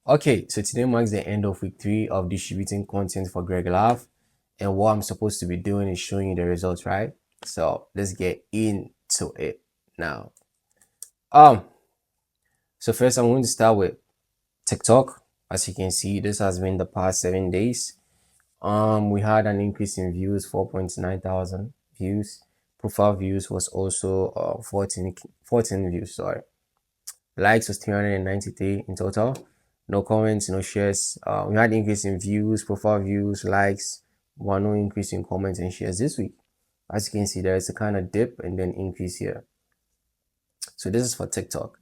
Okay, so today marks the end of week 3 of distributing content for Greg Love. And what I'm supposed to be doing is showing you the results, right? So let's get into it now. Um, so first I'm going to start with TikTok. As you can see, this has been the past 7 days. We had an increase in views, 4.9 thousand views. Profile views was also 14 views, sorry. Likes was 393 in total. No comments, no shares. We had increase in views, profile views, likes, but no increase in comments and shares this week. As you can see, there is a kind of dip and then increase here. So this is for TikTok.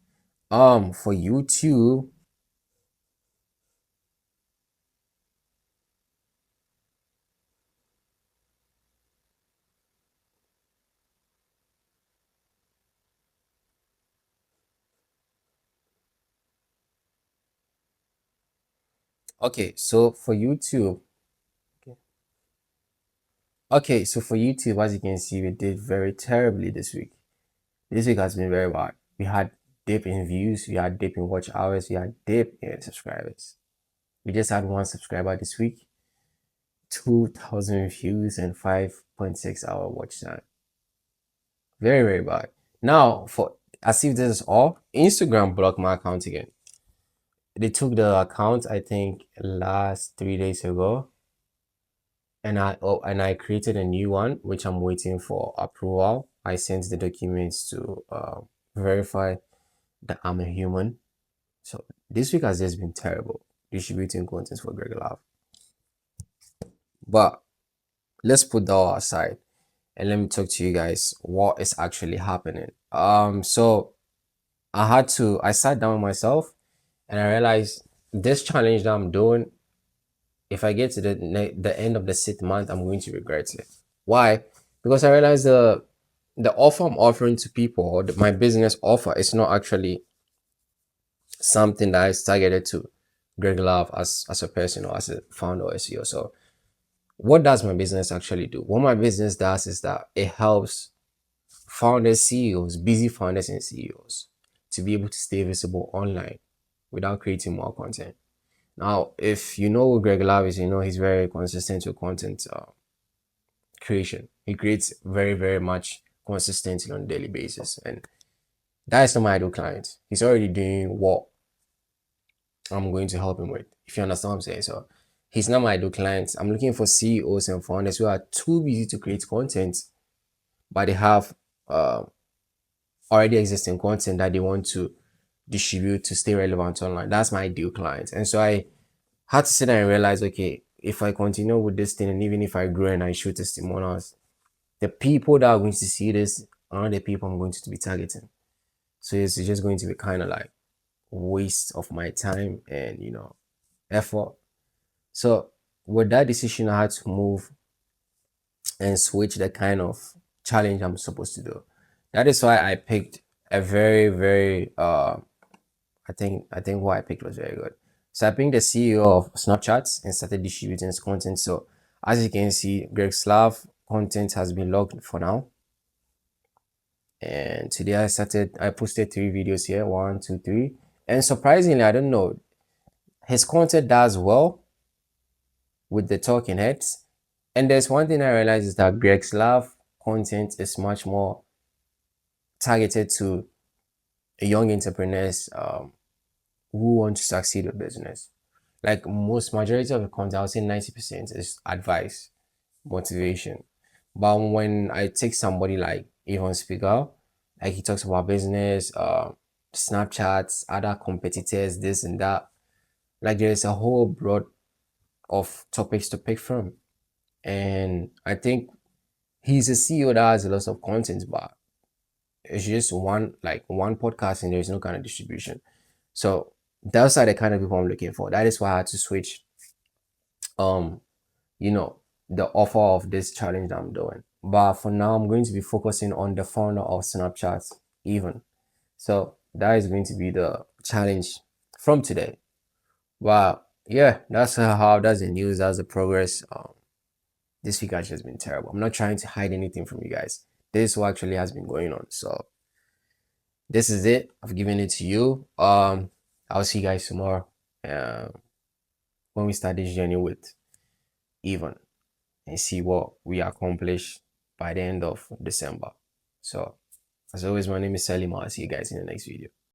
For YouTube, okay, so for YouTube, okay, so for YouTube, as you can see, we did very terribly this week. This week has been very bad. We had dip in views, we had dip in watch hours, we had dip in subscribers. We just had one subscriber this week, 2,000 views and 5.6 hour watch time. Very, very bad. Now, for as if this is all, Instagram blocked my account again. They took the account, I think, last 3 days ago, and I created a new one, which I'm waiting for approval. I sent the documents to verify that I'm a human. So this week has just been terrible distributing content for Greg Love. But let's put that all aside and let me talk to you guys what is actually happening. So I sat down with myself and I realized this challenge that I'm doing, if I get to the end of the 6th month, I'm going to regret it. Why? Because I realized the offer I'm offering to people, or my business offer, is not actually something that is targeted to Greg Love as a person or as a founder or SEO. So what does my business actually do? What my business does is that it helps founders, CEOs, busy founders and CEOs to be able to stay visible online without creating more content. Now, if you know who Greg Love is, you know he's very consistent with content creation. He creates very, very much consistently on a daily basis. And that is not my ideal client. He's already doing what I'm going to help him with, if you understand what I'm saying. So he's not my ideal client. I'm looking for CEOs and founders who are too busy to create content, but they have already existing content that they want to distribute to stay relevant online. That's my ideal client. And so I had to sit down and realize, okay, if I continue with this thing and even if I grow and I show testimonials, the people that are going to see this are the people I'm going to be targeting. So it's just going to be kind of like waste of my time and effort. So with that decision, I had to move and switch the kind of challenge I'm supposed to do. That is why I picked a very, very I think what I picked was very good. So I picked the CEO of Snapchat and started distributing his content. So as you can see, Greg Slav content has been logged for now. And today I posted 3 videos here, 1, 2, 3. And surprisingly, I don't know, his content does well with the talking heads. And there's one thing I realized is that Greg Slav content is much more targeted to young entrepreneurs who want to succeed with business. Like most majority of the content, I would say 90% is advice, motivation. But when I take somebody like Ivan Spiegel, like he talks about business, Snapchats, other competitors, this and that. Like there's a whole broad of topics to pick from. And I think he's a CEO that has a lot of content, but it's just one podcast and there's no kind of distribution. So those are the kind of people I'm looking for. That is why I had to switch um you know the offer of this challenge that I'm doing. But for now, I'm going to be focusing on the founder of Snapchat, even. So that is going to be the challenge from today. But yeah, that's the news, that's the progress. This week has just been terrible. I'm not trying to hide anything from you guys. This is what actually has been going on. So this is it. I've given it to you. I'll see you guys tomorrow. uh, when we start this journey with even and see what we accomplish by the end of December. So, as always, my name is Salim. I'll see you guys in the next video.